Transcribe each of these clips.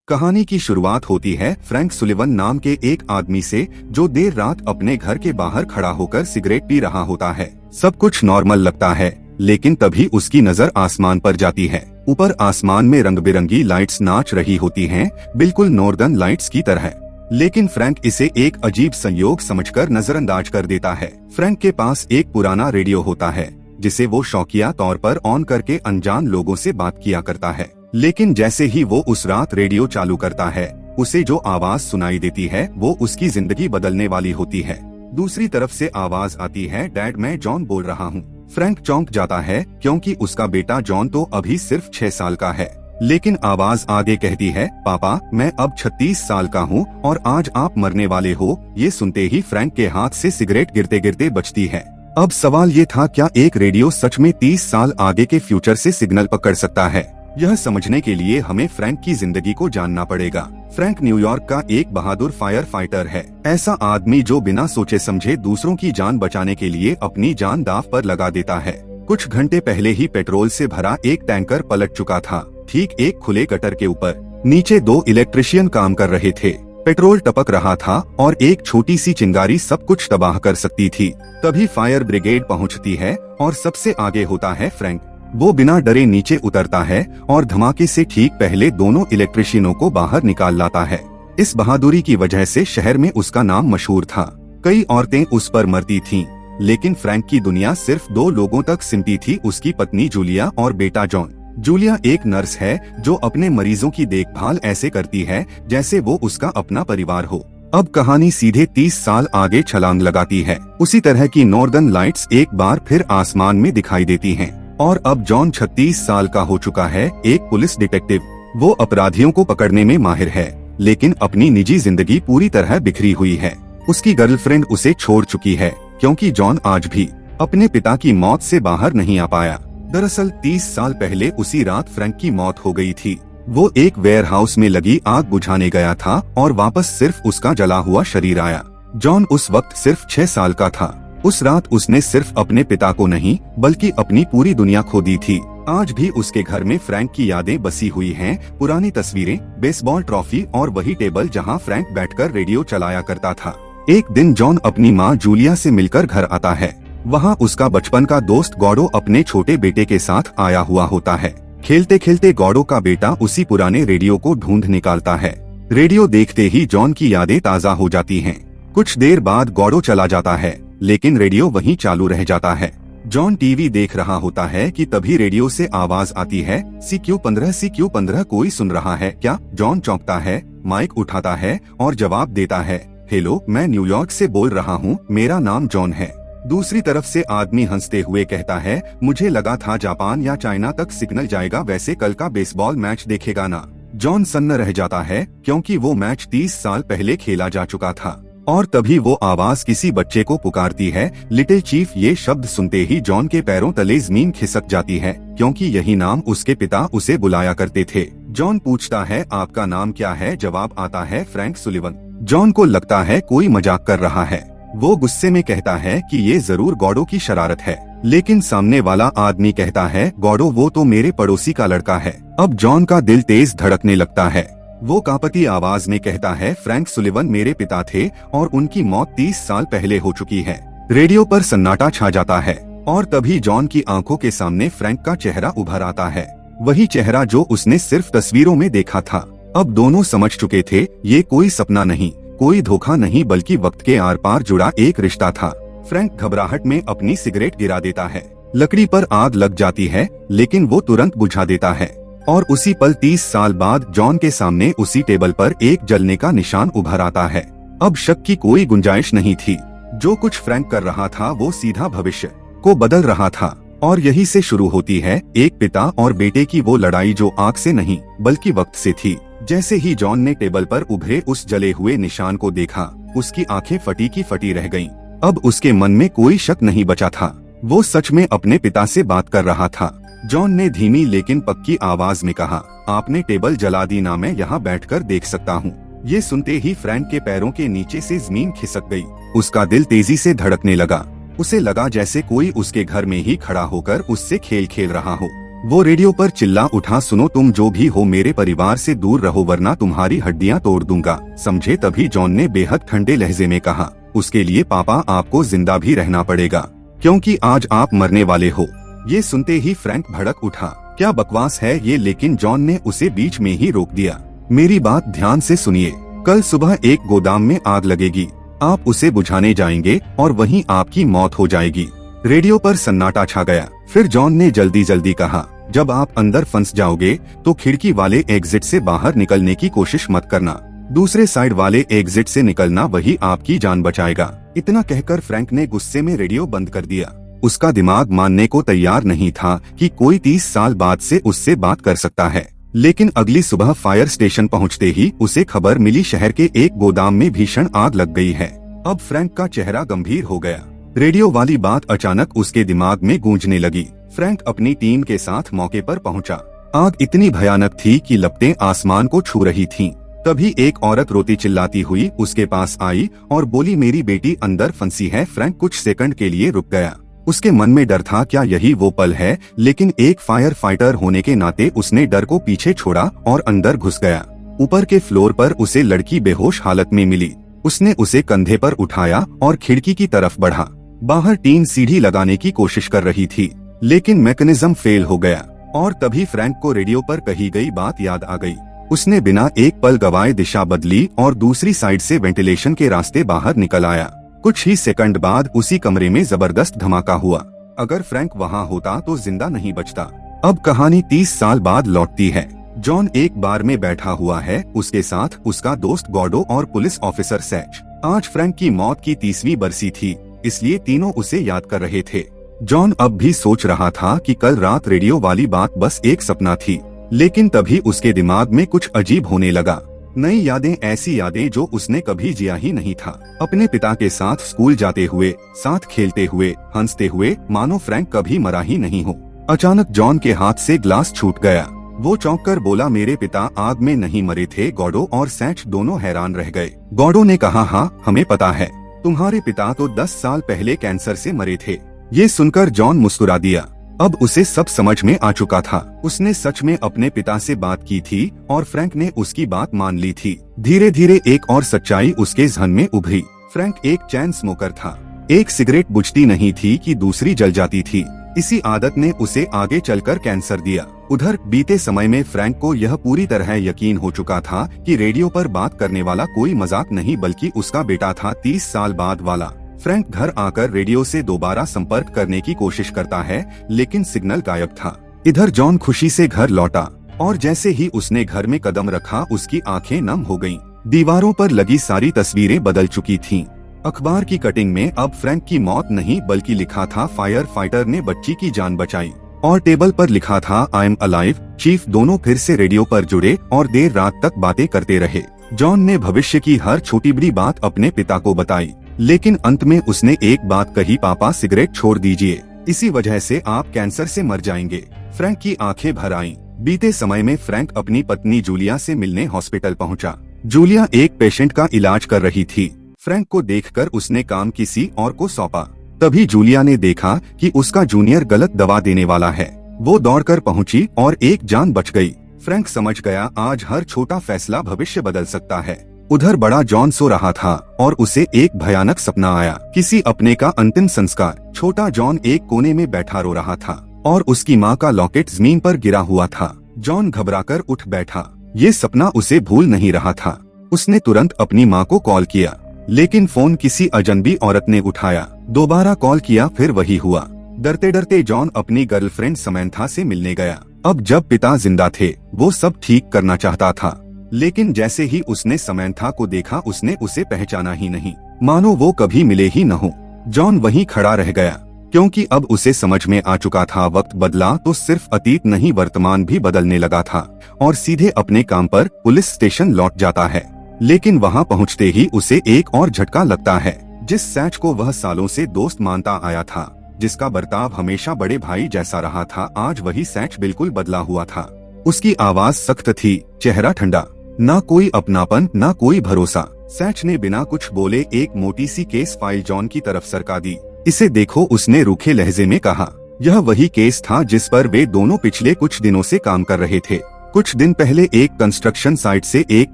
कहानी की शुरुआत होती है फ्रैंक सुलिवन नाम के एक आदमी से, जो देर रात अपने घर के बाहर खड़ा होकर सिगरेट पी रहा होता है। सब कुछ नॉर्मल लगता है, लेकिन तभी उसकी नजर आसमान पर जाती है। ऊपर आसमान में रंग बिरंगी लाइट्स नाच रही होती हैं, बिल्कुल नॉर्दर्न लाइट्स की तरह। लेकिन फ्रैंक इसे एक अजीब संयोग समझकर नजरअंदाज कर देता है। फ्रैंक के पास एक पुराना रेडियो होता है, जिसे वो शौकिया तौर पर ऑन करके अनजान लोगों से बात किया करता है। लेकिन जैसे ही वो उस रात रेडियो चालू करता है, उसे जो आवाज सुनाई देती है वो उसकी जिंदगी बदलने वाली होती है। दूसरी तरफ से आवाज आती है, डैड मैं जॉन बोल रहा हूँ। फ्रैंक चौंक जाता है, क्योंकि उसका बेटा जॉन तो अभी सिर्फ 6 साल का है। लेकिन आवाज आगे कहती है, पापा मैं अब 36 साल का हूँ और आज आप मरने वाले हो। ये सुनते ही फ्रैंक के हाथ से सिगरेट गिरते गिरते बचती है। अब सवाल ये था, क्या एक रेडियो सच में 30 साल आगे के फ्यूचर से सिग्नल पकड़ सकता है? यह समझने के लिए हमें फ्रैंक की जिंदगी को जानना पड़ेगा। फ्रैंक न्यूयॉर्क का एक बहादुर फायर फाइटर है। ऐसा आदमी जो बिना सोचे समझे दूसरों की जान बचाने के लिए अपनी जान दांव पर लगा देता है। कुछ घंटे पहले ही पेट्रोल से भरा एक टैंकर पलट चुका था, ठीक एक खुले गटर के ऊपर। नीचे 2 इलेक्ट्रिशियन काम कर रहे थे। पेट्रोल टपक रहा था और एक छोटी सी चिंगारी सब कुछ तबाह कर सकती थी। तभी फायर ब्रिगेड पहुंचती है और सबसे आगे होता है फ्रैंक। वो बिना डरे नीचे उतरता है और धमाके से ठीक पहले दोनों इलेक्ट्रिशियनों को बाहर निकाल लाता है। इस बहादुरी की वजह से शहर में उसका नाम मशहूर था। कई औरतें उस पर मरती थीं, लेकिन फ्रैंक की दुनिया सिर्फ 2 लोगों तक सिमटी थी, उसकी पत्नी जूलिया और बेटा जॉन। जूलिया एक नर्स है जो अपने मरीजों की देखभाल ऐसे करती है जैसे वो उसका अपना परिवार हो। अब कहानी सीधे 30 साल आगे छलांग लगाती है। उसी तरह की नॉर्दर्न लाइट्स एक बार फिर आसमान में दिखाई देती हैं। और अब जॉन 36 साल का हो चुका है, एक पुलिस डिटेक्टिव। वो अपराधियों को पकड़ने में माहिर है, लेकिन अपनी निजी जिंदगी पूरी तरह बिखरी हुई है। उसकी गर्लफ्रेंड उसे छोड़ चुकी है, क्योंकि जॉन आज भी अपने पिता की मौत से बाहर नहीं आ पाया। दरअसल 30 साल पहले उसी रात फ्रैंक की मौत हो गई थी। वो एक वेयरहाउस में लगी आग बुझाने गया था और वापस सिर्फ उसका जला हुआ शरीर आया। जॉन उस वक्त सिर्फ 6 साल का था। उस रात उसने सिर्फ अपने पिता को नहीं, बल्कि अपनी पूरी दुनिया खो दी थी। आज भी उसके घर में फ्रैंक की यादें बसी हुई हैं, पुरानी तस्वीरें, बेसबॉल ट्रॉफी और वही टेबल जहां फ्रैंक बैठकर रेडियो चलाया करता था। एक दिन जॉन अपनी माँ जूलिया से मिलकर घर आता है। वहाँ उसका बचपन का दोस्त गॉडो अपने छोटे बेटे के साथ आया हुआ होता है। खेलते खेलते गॉडो का बेटा उसी पुराने रेडियो को ढूंढ निकालता है। रेडियो देखते ही जॉन की यादें ताज़ा हो जाती हैं। कुछ देर बाद गॉडो चला जाता है, लेकिन रेडियो वहीं चालू रह जाता है। जॉन टीवी देख रहा होता है कि तभी रेडियो से आवाज आती है, CQ15 कोई सुन रहा है क्या? जॉन चौंकता है, माइक उठाता है और जवाब देता है, हेलो मैं न्यूयॉर्क से बोल रहा हूँ, मेरा नाम जॉन है। दूसरी तरफ से आदमी हंसते हुए कहता है, मुझे लगा था जापान या चाइना तक सिग्नल जाएगा, वैसे कल का बेसबॉल मैच देखेगा ना? जॉन सन्न रह जाता है, क्योंकि वो मैच 30 साल पहले खेला जा चुका था। और तभी वो आवाज किसी बच्चे को पुकारती है, लिटिल चीफ। ये शब्द सुनते ही जॉन के पैरों तले जमीन खिसक जाती है, क्योंकि यही नाम उसके पिता उसे बुलाया करते थे। जॉन पूछता है, आपका नाम क्या है? जवाब आता है, फ्रैंक सुलिवन। जॉन को लगता है कोई मजाक कर रहा है। वो गुस्से में कहता है कि ये जरूर गॉडो की शरारत है। लेकिन सामने वाला आदमी कहता है, गॉडो वो तो मेरे पड़ोसी का लड़का है। अब जॉन का दिल तेज धड़कने लगता है। वो कांपती आवाज में कहता है, फ्रैंक सुलिवन मेरे पिता थे और उनकी मौत 30 साल पहले हो चुकी है। रेडियो पर सन्नाटा छा जाता है और तभी जॉन की आंखों के सामने फ्रैंक का चेहरा उभर आता है। वही चेहरा जो उसने सिर्फ तस्वीरों में देखा था। अब दोनों समझ चुके थे, ये कोई सपना नहीं, कोई धोखा नहीं, बल्कि वक्त के आर पार जुड़ा एक रिश्ता था। फ्रैंक घबराहट में अपनी सिगरेट गिरा देता है। लकड़ी पर आग लग जाती है, लेकिन वो तुरंत बुझा देता है। और उसी पल 30 साल बाद जॉन के सामने उसी टेबल पर एक जलने का निशान उभर आता है। अब शक की कोई गुंजाइश नहीं थी। जो कुछ फ्रैंक कर रहा था वो सीधा भविष्य को बदल रहा था। और यही से शुरू होती है एक पिता और बेटे की वो लड़ाई, जो आग से नहीं बल्कि वक्त से थी। जैसे ही जॉन ने टेबल पर उभरे उस जले हुए निशान को देखा, उसकी आंखें फटी की फटी रह गईं। अब उसके मन में कोई शक नहीं बचा था, वो सच में अपने पिता से बात कर रहा था। जॉन ने धीमी लेकिन पक्की आवाज में कहा, आपने टेबल जला दी ना, मैं यहाँ बैठकर देख सकता हूँ। ये सुनते ही फ्रैंक के पैरों के नीचे से जमीन खिसक गई। उसका दिल तेजी से धड़कने लगा। उसे लगा जैसे कोई उसके घर में ही खड़ा होकर उससे खेल खेल रहा हो। वो रेडियो पर चिल्ला उठा, सुनो तुम जो भी हो, मेरे परिवार से दूर रहो वरना तुम्हारी हड्डियां तोड़ दूंगा, समझे। तभी जॉन ने बेहद ठंडे लहजे में कहा, उसके लिए पापा आपको जिंदा भी रहना पड़ेगा, क्योंकि आज आप मरने वाले हो। ये सुनते ही फ्रैंक भड़क उठा, क्या बकवास है ये, लेकिन जॉन ने उसे बीच में ही रोक दिया। मेरी बात ध्यान से सुनिए, कल सुबह एक गोदाम में आग लगेगी, आप उसे बुझाने जाएंगे और वहीं आपकी मौत हो जाएगी। रेडियो पर सन्नाटा छा गया। फिर जॉन ने जल्दी जल्दी कहा, जब आप अंदर फंस जाओगे तो खिड़की वाले एग्जिट से बाहर निकलने की कोशिश मत करना, दूसरे साइड वाले एग्जिट से निकलना, वही आपकी जान बचाएगा। इतना कहकर फ्रैंक ने गुस्से में रेडियो बंद कर दिया। उसका दिमाग मानने को तैयार नहीं था कि कोई 30 साल बाद से उससे बात कर सकता है। लेकिन अगली सुबह फायर स्टेशन पहुंचते ही उसे खबर मिली, शहर के एक गोदाम में भीषण आग लग गई है। अब फ्रैंक का चेहरा गंभीर हो गया। रेडियो वाली बात अचानक उसके दिमाग में गूंजने लगी। फ्रैंक अपनी टीम के साथ मौके पर पहुंचा। आग इतनी भयानक थी कि लपटें आसमान को छू रही थीं। तभी एक औरत रोती चिल्लाती हुई उसके पास आई और बोली, मेरी बेटी अंदर फंसी है। फ्रैंक कुछ सेकंड के लिए रुक गया। उसके मन में डर था, क्या यही वो पल है, लेकिन एक फायर फाइटर होने के नाते उसने डर को पीछे छोड़ा और अंदर घुस गया। ऊपर के फ्लोर पर उसे लड़की बेहोश हालत में मिली। उसने उसे कंधे पर उठाया और खिड़की की तरफ बढ़ा। बाहर टीन सीढ़ी लगाने की कोशिश कर रही थी, लेकिन मैकेनिज्म फेल हो गया। और तभी फ्रैंक को रेडियो पर कही गई बात याद आ गई। उसने बिना एक पल गवाए दिशा बदली और दूसरी साइड से वेंटिलेशन के रास्ते बाहर निकल आया। कुछ ही सेकंड बाद उसी कमरे में जबरदस्त धमाका हुआ। अगर फ्रैंक वहाँ होता तो जिंदा नहीं बचता। अब कहानी 30 साल बाद लौटती है। जॉन एक बार में बैठा हुआ है, उसके साथ उसका दोस्त गॉर्डो और पुलिस ऑफिसर सैच। आज फ्रैंक की मौत की 30वीं बरसी थी, इसलिए तीनों उसे याद कर रहे थे। जॉन अब भी सोच रहा था कि कल रात रेडियो वाली बात बस एक सपना थी, लेकिन तभी उसके दिमाग में कुछ अजीब होने लगा। नई यादें, ऐसी यादें जो उसने कभी जिया ही नहीं था। अपने पिता के साथ स्कूल जाते हुए, साथ खेलते हुए, हंसते हुए, मानो फ्रैंक कभी मरा ही नहीं हो। अचानक जॉन के हाथ से ग्लास छूट गया। वो चौंक कर बोला, मेरे पिता आग में नहीं मरे थे। गॉर्डो और सैच दोनों हैरान रह गए। गॉर्डो ने कहा, हाँ हमें पता है, तुम्हारे पिता तो 10 साल पहले कैंसर से मरे थे। ये सुनकर जॉन मुस्कुरा दिया। अब उसे सब समझ में आ चुका था। उसने सच में अपने पिता से बात की थी और फ्रैंक ने उसकी बात मान ली थी। धीरे धीरे एक और सच्चाई उसके ज़हन में उभरी। फ्रैंक एक चैन स्मोकर था। एक सिगरेट बुझती नहीं थी कि दूसरी जल जाती थी। इसी आदत ने उसे आगे चलकर कैंसर दिया। उधर बीते समय में फ्रैंक को यह पूरी तरह यकीन हो चुका था कि रेडियो पर बात करने वाला कोई मजाक नहीं बल्कि उसका बेटा था, 30 साल बाद वाला। फ्रैंक घर आकर रेडियो से दोबारा संपर्क करने की कोशिश करता है, लेकिन सिग्नल गायब था। इधर जॉन खुशी से घर लौटा और जैसे ही उसने घर में कदम रखा उसकी आंखें नम हो गईं। दीवारों पर लगी सारी तस्वीरें बदल चुकी थीं। अखबार की कटिंग में अब फ्रैंक की मौत नहीं बल्कि लिखा था, फायर फाइटर ने बच्ची की जान बचाई। और टेबल पर लिखा था, आई एम अलाइव। चीफ दोनों फिर से रेडियो पर जुड़े और देर रात तक बातें करते रहे। जॉन ने भविष्य की हर छोटी बड़ी बात अपने पिता को बताई, लेकिन अंत में उसने एक बात कही, पापा सिगरेट छोड़ दीजिए, इसी वजह से आप कैंसर से मर जाएंगे। फ्रैंक की आंखें भर आईं। बीते समय में फ्रैंक अपनी पत्नी जूलिया से मिलने हॉस्पिटल पहुंचा। जूलिया एक पेशेंट का इलाज कर रही थी। फ्रैंक को देखकर उसने काम किसी और को सौंपा। तभी जूलिया ने देखा कि उसका जूनियर गलत दवा देने वाला है। वो दौड़कर पहुंची और एक जान बच गई। फ्रैंक समझ गया, आज हर छोटा फैसला भविष्य बदल सकता है। उधर बड़ा जॉन सो रहा था और उसे एक भयानक सपना आया, किसी अपने का अंतिम संस्कार। छोटा जॉन एक कोने में बैठा रो रहा था और उसकी माँ का लॉकेट जमीन पर गिरा हुआ था। जॉन घबराकर उठ बैठा। ये सपना उसे भूल नहीं रहा था। उसने तुरंत अपनी माँ को कॉल किया, लेकिन फोन किसी अजनबी औरत ने उठाया। दोबारा कॉल किया, फिर वही हुआ। डरते डरते जॉन अपनी गर्लफ्रेंड समैंथा से मिलने गया। अब जब पिता जिंदा थे वो सब ठीक करना चाहता था, लेकिन जैसे ही उसने समैंथा को देखा उसने उसे पहचाना ही नहीं, मानो वो कभी मिले ही न हो। जॉन वहीं खड़ा रह गया, क्योंकि अब उसे समझ में आ चुका था, वक्त बदला तो सिर्फ अतीत नहीं वर्तमान भी बदलने लगा था और सीधे अपने काम पर पुलिस स्टेशन लौट जाता है। लेकिन वहां पहुंचते ही उसे एक और झटका लगता है। जिस सैच को वह सालों से दोस्त मानता आया था, जिसका बर्ताव हमेशा बड़े भाई जैसा रहा था, आज वही सैच बिल्कुल बदला हुआ था। उसकी आवाज सख्त थी, चेहरा ठंडा, ना कोई अपनापन ना कोई भरोसा। सैच ने बिना कुछ बोले एक मोटी सी केस फाइल जॉन की तरफ सरका दी। इसे देखो, उसने रूखे लहजे में कहा। यह वही केस था जिस पर वे दोनों पिछले कुछ दिनों से काम कर रहे थे। कुछ दिन पहले एक कंस्ट्रक्शन साइट से एक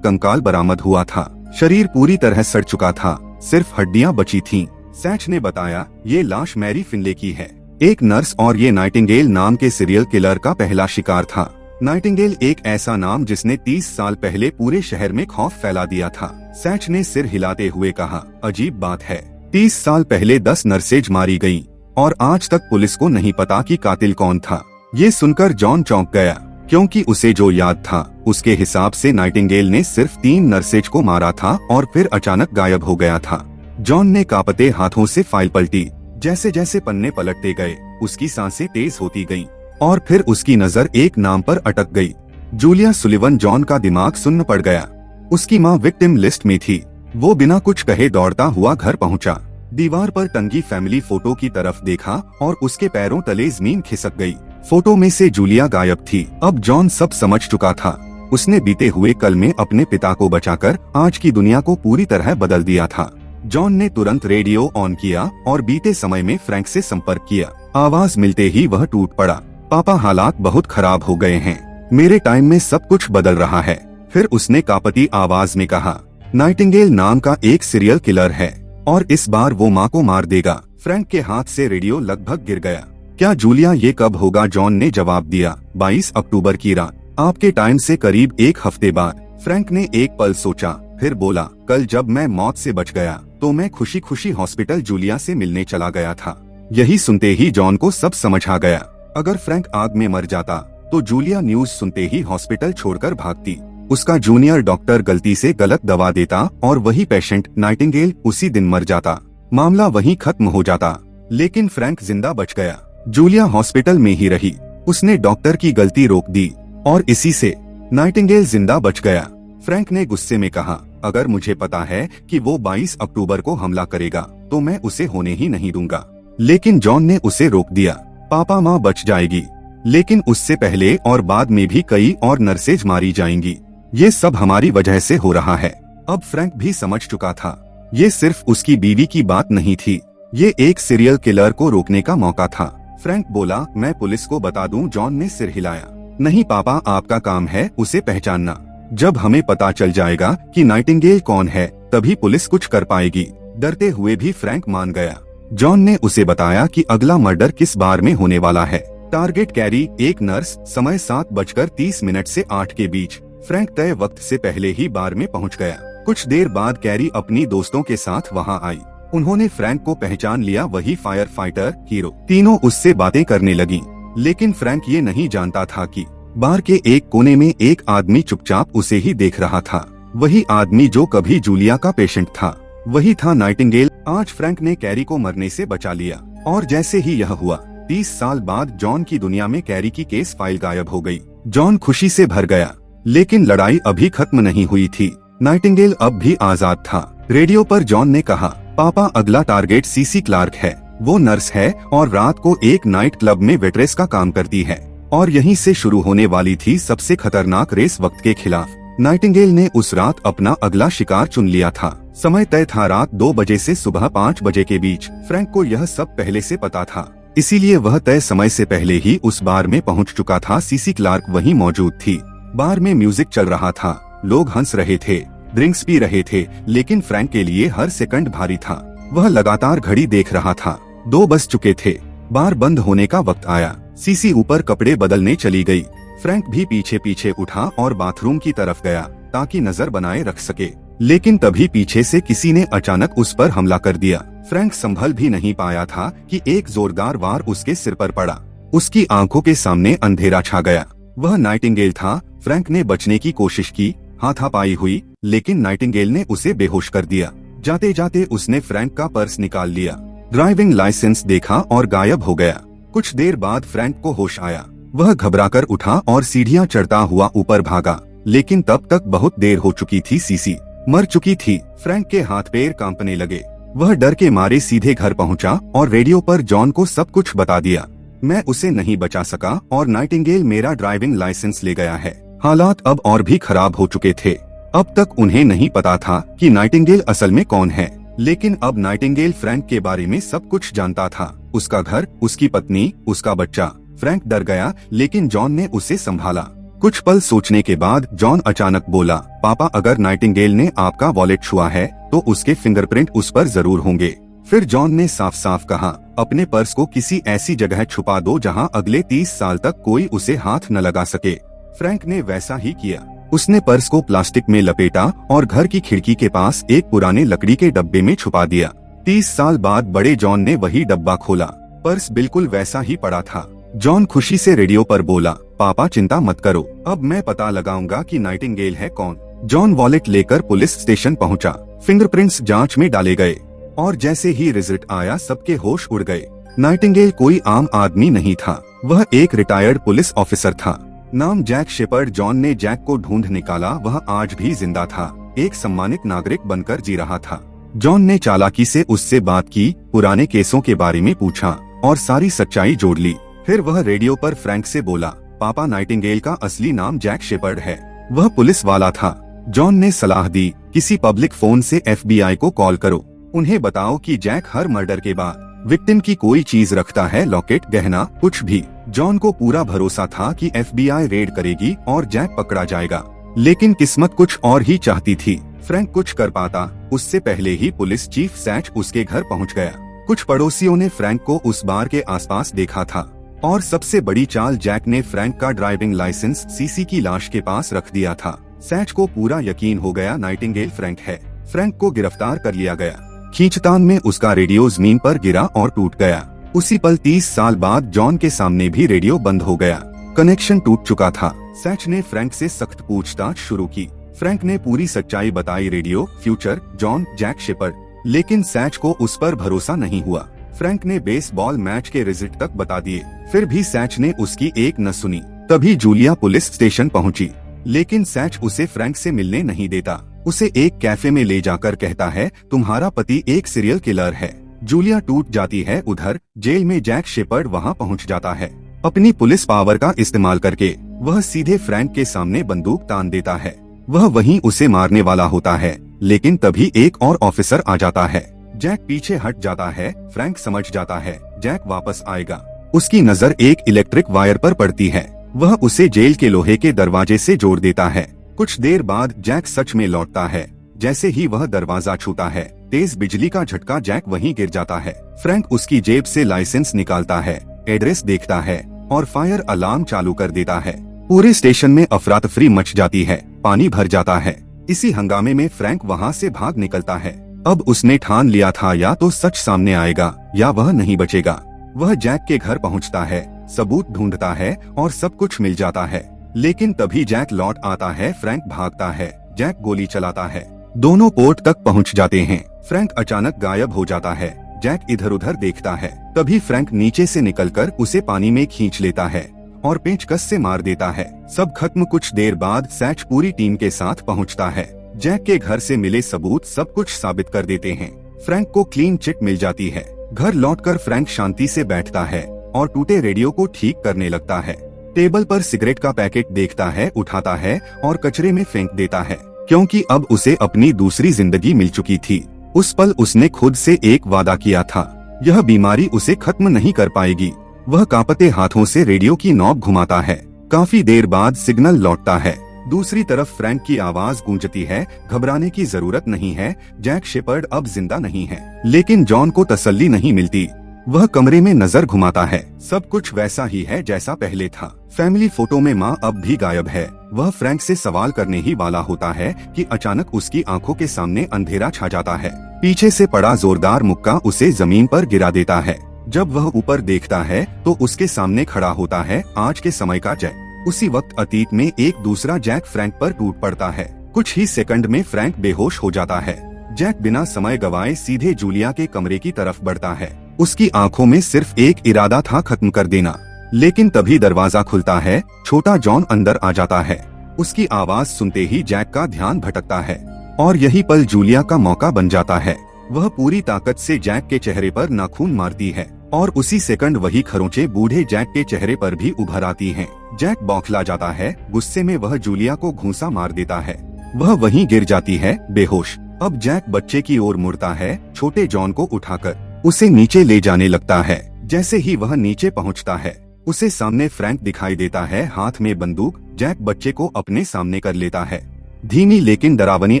कंकाल बरामद हुआ था। शरीर पूरी तरह सड़ चुका था, सिर्फ हड्डियां बची थीं। सैच ने बताया, ये लाश मैरी फिनले की है, एक नर्स, और ये नाइटिंगेल नाम के सीरियल किलर का पहला शिकार था। नाइटिंगेल एक ऐसा नाम जिसने 30 साल पहले पूरे शहर में खौफ फैला दिया था। सैच ने सिर हिलाते हुए कहा, अजीब बात है, 30 साल पहले 10 नर्सेज मारी गईं और आज तक पुलिस को नहीं पता कि कातिल कौन था। ये सुनकर जॉन चौंक गया, क्योंकि उसे जो याद था उसके हिसाब से नाइटिंगेल ने सिर्फ 3 नर्सेज को मारा था और फिर अचानक गायब हो गया था। जॉन ने कांपते हाथों से फाइल पलटी। जैसे जैसे पन्ने पलटते गए उसकी सांसें तेज होती गईं और फिर उसकी नजर एक नाम पर अटक गई, जूलिया सुलिवन। जॉन का दिमाग सुन्न पड़ गया। उसकी माँ विक्टिम लिस्ट में थी। वो बिना कुछ कहे दौड़ता हुआ घर पहुंचा, दीवार पर टंगी फैमिली फोटो की तरफ देखा और उसके पैरों तले जमीन खिसक गई। फोटो में से जूलिया गायब थी। अब जॉन सब समझ चुका था। उसने बीते हुए कल में अपने पिता को बचाकर आज की दुनिया को पूरी तरह बदल दिया था। जॉन ने तुरंत रेडियो ऑन किया और बीते समय में फ्रैंक से संपर्क किया। आवाज मिलते ही वह टूट पड़ा, पापा हालात बहुत खराब हो गए हैं, मेरे टाइम में सब कुछ बदल रहा है। फिर उसने कांपती आवाज में कहा, नाइटिंगेल नाम का एक सीरियल किलर है और इस बार वो माँ को मार देगा। फ्रैंक के हाथ से रेडियो लगभग गिर गया। क्या जूलिया, ये कब होगा? जॉन ने जवाब दिया, 22 अक्टूबर की रात, आपके टाइम से करीब 1 हफ्ते बाद। फ्रैंक ने एक पल सोचा, फिर बोला, कल जब मैं मौत से बच गया तो मैं खुशी खुशी हॉस्पिटल जूलिया से मिलने चला गया था। यही सुनते ही जॉन को सब समझ आ गया। अगर फ्रैंक आग में मर जाता तो जूलिया न्यूज सुनते ही हॉस्पिटल छोड़कर भागती। उसका जूनियर डॉक्टर गलती से गलत दवा देता और वही पेशेंट नाइटिंगेल उसी दिन मर जाता। मामला वहीं खत्म हो जाता। लेकिन फ्रैंक जिंदा बच गया। जूलिया हॉस्पिटल में ही रही। उसने डॉक्टर की गलती रोक दी और इसी से नाइटिंगेल जिंदा बच गया। फ्रैंक ने गुस्से में कहा, अगर मुझे पता है कि वो 22 अक्टूबर को हमला करेगा तो मैं उसे होने ही नहीं दूंगा। लेकिन जॉन ने उसे रोक दिया। पापा, माँ बच जाएगी, लेकिन उससे पहले और बाद में भी कई और नर्सेज मारी जाएंगी। ये सब हमारी वजह से हो रहा है। अब फ्रैंक भी समझ चुका था, ये सिर्फ उसकी बीवी की बात नहीं थी, ये एक सीरियल किलर को रोकने का मौका था। फ्रैंक बोला, मैं पुलिस को बता दूं? जॉन ने सिर हिलाया। नहीं पापा, आपका काम है उसे पहचानना। जब हमें पता चल जाएगा कि नाइटिंगेल कौन है तभी पुलिस कुछ कर पाएगी। डरते हुए भी फ्रैंक मान गया। जॉन ने उसे बताया कि अगला मर्डर किस बार में होने वाला है। टारगेट कैरी, एक नर्स, समय 7:30 से 8 के बीच। फ्रैंक तय वक्त से पहले ही बार में पहुंच गया। कुछ देर बाद कैरी अपनी दोस्तों के साथ वहां आई। उन्होंने फ्रैंक को पहचान लिया, वही फायर फाइटर हीरो। तीनों उससे बातें करने लगी, लेकिन फ्रैंक ये नहीं जानता था कि बार के एक कोने में एक आदमी चुपचाप उसे ही देख रहा था। वही आदमी जो कभी जूलिया का पेशेंट था, वही था नाइटिंगेल। आज फ्रैंक ने कैरी को मरने से बचा लिया और जैसे ही यह हुआ, 30 साल बाद जॉन की दुनिया में कैरी की केस फाइल गायब हो गई। जॉन खुशी से भर गया, लेकिन लड़ाई अभी खत्म नहीं हुई थी। नाइटिंगेल अब भी आजाद था। रेडियो पर जॉन ने कहा, पापा, अगला टारगेट सीसी क्लार्क है। वो नर्स है और रात को एक नाइट क्लब में वेट्रेस का काम करती है और यहीं से शुरू होने वाली थी सबसे खतरनाक रेस वक्त के खिलाफ। नाइटिंगेल ने उस रात अपना अगला शिकार चुन लिया था। समय तय था रात 2 बजे से सुबह 5 बजे के बीच। फ्रैंक को यह सब पहले से पता था, इसीलिए वह तय समय से पहले ही उस बार में पहुंच चुका था। सीसी क्लार्क वहीं मौजूद थी। बार में म्यूजिक चल रहा था, लोग हंस रहे थे, ड्रिंक्स पी रहे थे, लेकिन फ्रैंक के लिए हर सेकंड भारी था। वह लगातार घड़ी देख रहा था। 2 बज चुके थे। बार बंद होने का वक्त आया। सीसी ऊपर कपड़े बदलने चली गई। फ्रैंक भी पीछे पीछे उठा और बाथरूम की तरफ गया ताकि नजर बनाए रख सके, लेकिन तभी पीछे से किसी ने अचानक उस पर हमला कर दिया। फ्रैंक संभल भी नहीं पाया था कि एक जोरदार वार उसके सिर पर पड़ा। उसकी आंखों के सामने अंधेरा छा गया। वह नाइटिंगेल था। फ्रैंक ने बचने की कोशिश की, हाथापाई हुई, लेकिन नाइटिंगेल ने उसे बेहोश कर दिया। जाते जाते उसने फ्रैंक का पर्स निकाल लिया, ड्राइविंग लाइसेंस देखा और गायब हो गया। कुछ देर बाद फ्रैंक को होश आया। वह घबराकर उठा और सीढ़ियां चढ़ता हुआ ऊपर भागा, लेकिन तब तक बहुत देर हो चुकी थी। सीसी मर चुकी थी। फ्रैंक के हाथ पैर कांपने लगे। वह डर के मारे सीधे घर पहुंचा और रेडियो पर जॉन को सब कुछ बता दिया। मैं उसे नहीं बचा सका और नाइटिंगेल मेरा ड्राइविंग लाइसेंस ले गया है। हालात अब और भी खराब हो चुके थे। अब तक उन्हें नहीं पता था कि नाइटिंगेल असल में कौन है, लेकिन अब नाइटिंगेल फ्रैंक के बारे में सब कुछ जानता था। उसका घर, उसकी पत्नी, उसका बच्चा। फ्रैंक डर गया, लेकिन जॉन ने उसे संभाला। कुछ पल सोचने के बाद जॉन अचानक बोला, पापा, अगर नाइटिंगेल ने आपका वॉलेट छुआ है तो उसके फिंगरप्रिंट उस पर जरूर होंगे। फिर जॉन ने साफ साफ कहा, अपने पर्स को किसी ऐसी जगह छुपा दो जहां अगले 30 साल तक कोई उसे हाथ न लगा सके। फ्रैंक ने वैसा ही किया। उसने पर्स को प्लास्टिक में लपेटा और घर की खिड़की के पास एक पुराने लकड़ी के डब्बे में छुपा दिया। 30 साल बाद बड़े जॉन ने वही डब्बा खोला। पर्स बिल्कुल वैसा ही पड़ा था। जॉन खुशी से रेडियो पर बोला, पापा चिंता मत करो, अब मैं पता लगाऊंगा कि नाइटिंगेल है कौन। जॉन वॉलेट लेकर पुलिस स्टेशन पहुंचा। फिंगरप्रिंट्स जांच में डाले गए और जैसे ही रिजल्ट आया सबके होश उड़ गए। नाइटिंगेल कोई आम आदमी नहीं था, वह एक रिटायर्ड पुलिस ऑफिसर था। नाम जैक शेपर्ड। जॉन ने जैक को ढूंढ निकाला, वह आज भी जिंदा था, एक सम्मानित नागरिक बनकर जी रहा था। जॉन ने चालाकी से उससे बात की, पुराने केसों के बारे में पूछा और सारी सच्चाई जोड़ ली। फिर वह रेडियो पर फ्रैंक से बोला, पापा, नाइटिंगेल का असली नाम जैक शेपर्ड है, वह पुलिस वाला था। जॉन ने सलाह दी, किसी पब्लिक फोन से FBI को कॉल करो, उन्हें बताओ कि जैक हर मर्डर के बाद विक्टिम की कोई चीज रखता है, लॉकेट, गहना, कुछ भी। जॉन को पूरा भरोसा था कि FBI रेड करेगी और जैक पकड़ा जाएगा, लेकिन किस्मत कुछ और ही चाहती थी। फ्रैंक कुछ कर पाता उससे पहले ही पुलिस चीफ सैच उसके घर पहुंच गया। कुछ पड़ोसियों ने फ्रैंक को उस बार के आसपास देखा था और सबसे बड़ी चाल, जैक ने फ्रैंक का ड्राइविंग लाइसेंस सीसी की लाश के पास रख दिया था। सैच को पूरा यकीन हो गया नाइटिंगेल फ्रैंक है। फ्रैंक को गिरफ्तार कर लिया गया। खींचतान में उसका रेडियो जमीन पर गिरा और टूट गया। उसी पल 30 साल बाद जॉन के सामने भी रेडियो बंद हो गया, कनेक्शन टूट चुका था। सैच ने फ्रैंक से सख्त पूछताछ शुरू की। फ्रैंक ने पूरी सच्चाई बताई, radio, future, John, Jack Shepherd, लेकिन सैच को उस पर भरोसा नहीं हुआ। फ्रैंक ने बेसबॉल मैच के रिजल्ट तक बता दिए, फिर भी सैच ने उसकी एक न सुनी। तभी जूलिया पुलिस स्टेशन पहुंची, लेकिन सैच उसे फ्रैंक से मिलने नहीं देता। उसे एक कैफे में ले जाकर कहता है, तुम्हारा पति एक सीरियल किलर है। जूलिया टूट जाती है। उधर जेल में जैक शेपर्ड वहां पहुंच जाता है। अपनी पुलिस पावर का इस्तेमाल करके वह सीधे फ्रैंक के सामने बंदूक तान देता है। वह वहीं उसे मारने वाला होता है, लेकिन तभी एक और ऑफिसर आ जाता है। जैक पीछे हट जाता है। फ्रैंक समझ जाता है जैक वापस आएगा। उसकी नजर एक इलेक्ट्रिक वायर पर पड़ती है। वह उसे जेल के लोहे के दरवाजे से जोड़ देता है। कुछ देर बाद जैक सच में लौटता है। जैसे ही वह दरवाजा छूता है, तेज बिजली का झटका, जैक वहीं गिर जाता है। फ्रैंक उसकी जेब से लाइसेंस निकालता है, एड्रेस देखता है और फायर अलार्म चालू कर देता है। पूरे स्टेशन में अफरा तफरी मच जाती है, पानी भर जाता है। इसी हंगामे में फ्रैंक वहाँ से भाग निकलता है। अब उसने ठान लिया था, या तो सच सामने आएगा या वह नहीं बचेगा। वह जैक के घर पहुँचता है, सबूत ढूंढता है और सब कुछ मिल जाता है। लेकिन तभी जैक लौट आता है। फ्रैंक भागता है, जैक गोली चलाता है। दोनों पोर्ट तक पहुंच जाते हैं। फ्रैंक अचानक गायब हो जाता है। जैक इधर उधर देखता है। तभी फ्रैंक नीचे से निकलकर उसे पानी में खींच लेता है और पेंचकस से मार देता है। सब खत्म। कुछ देर बाद सैच पूरी टीम के साथ पहुंचता है। जैक के घर से मिले सबूत सब कुछ साबित कर देते हैं। फ्रैंक को क्लीन चिट मिल जाती है। घर लौटकर फ्रैंक शांति से बैठता है और टूटे रेडियो को ठीक करने लगता है। टेबल पर सिगरेट का पैकेट देखता है, उठाता है और कचरे में फेंक देता है, क्योंकि अब उसे अपनी दूसरी जिंदगी मिल चुकी थी। उस पल उसने खुद से एक वादा किया था, यह बीमारी उसे खत्म नहीं कर पाएगी। वह कांपते हाथों से रेडियो की नॉब घुमाता है। काफी देर बाद सिग्नल लौटता है। दूसरी तरफ फ्रैंक की आवाज गूंजती है, घबराने की जरूरत नहीं है, जैक शेपर्ड अब जिंदा नहीं है। लेकिन जॉन को तसल्ली नहीं मिलती। वह कमरे में नजर घुमाता है। सब कुछ वैसा ही है जैसा पहले था। फैमिली फोटो में माँ अब भी गायब है। वह फ्रैंक से सवाल करने ही वाला होता है कि अचानक उसकी आंखों के सामने अंधेरा छा जाता है। पीछे से पड़ा जोरदार मुक्का उसे जमीन पर गिरा देता है। जब वह ऊपर देखता है तो उसके सामने खड़ा होता है आज के समय का जैक। उसी वक्त अतीत में एक दूसरा जैक फ्रैंक पर टूट पड़ता है। कुछ ही सेकंड में फ्रैंक बेहोश हो जाता है। जैक बिना समय गवाए सीधे जूलिया के कमरे की तरफ बढ़ता है। उसकी आंखों में सिर्फ एक इरादा था, खत्म कर देना। लेकिन तभी दरवाजा खुलता है। छोटा जॉन अंदर आ जाता है। उसकी आवाज सुनते ही जैक का ध्यान भटकता है और यही पल जूलिया का मौका बन जाता है। वह पूरी ताकत से जैक के चेहरे पर नाखून मारती है और उसी सेकंड वही खरोंचे बूढ़े जैक के चेहरे पर भी उभर आती हैं। जैक बौखला जाता है। गुस्से में वह जूलिया को घूंसा मार देता है। वह वहीं गिर जाती है बेहोश। अब जैक बच्चे की ओर मुड़ता है, छोटे जॉन को उठाकर उसे नीचे ले जाने लगता है। जैसे ही वह नीचे पहुंचता है, उसे सामने फ्रैंक दिखाई देता है, हाथ में बंदूक। जैक बच्चे को अपने सामने कर लेता है। धीमी लेकिन डरावनी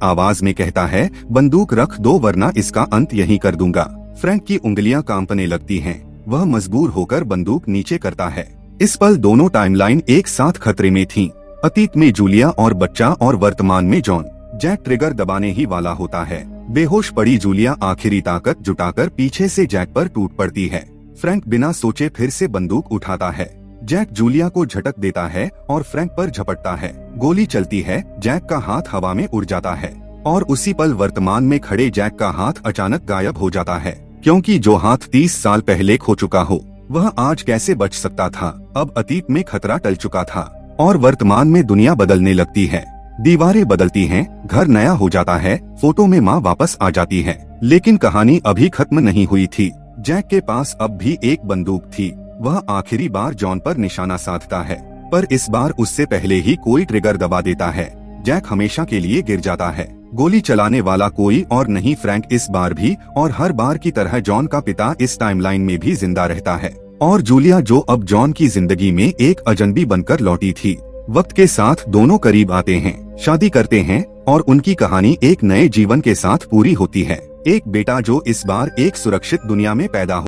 आवाज में कहता है, बंदूक रख दो वरना इसका अंत यहीं कर दूंगा। फ्रैंक की उंगलियां कांपने लगती हैं। वह मजबूर होकर बंदूक नीचे करता है। इस पल दोनों टाइमलाइन एक साथ खतरे में थीं। अतीत में जूलिया और बच्चा और वर्तमान में जॉन। जैक ट्रिगर दबाने ही वाला होता है। बेहोश पड़ी जूलिया आखिरी ताकत जुटाकर पीछे से जैक पर टूट पड़ती है। फ्रैंक बिना सोचे फिर से बंदूक उठाता है। जैक जूलिया को झटक देता है और फ्रैंक पर झपटता है। गोली चलती है। जैक का हाथ हवा में उड़ जाता है और उसी पल वर्तमान में खड़े जैक का हाथ अचानक गायब हो जाता है, क्योंकि जो हाथ 30 साल पहले खो चुका हो वह आज कैसे बच सकता था। अब अतीत में खतरा टल चुका था और वर्तमान में दुनिया बदलने लगती है। दीवारें बदलती हैं, घर नया हो जाता है, फोटो में माँ वापस आ जाती है। लेकिन कहानी अभी खत्म नहीं हुई थी। जैक के पास अब भी एक बंदूक थी। वह आखिरी बार जॉन पर निशाना साधता है, पर इस बार उससे पहले ही कोई ट्रिगर दबा देता है। जैक हमेशा के लिए गिर जाता है। गोली चलाने वाला कोई और नहीं फ्रैंक इस बार भी, और हर बार की तरह जॉन का पिता इस टाइमलाइन में भी जिंदा रहता है। और जूलिया जो अब जॉन की जिंदगी में एक अजनबी बनकर लौटी थी। वक्त के साथ दोनों करीब आते हैं, शादी करते हैं और उनकी कहानी एक नए जीवन के साथ पूरी होती है। एक बेटा जो इस बार एक सुरक्षित दुनिया में पैदा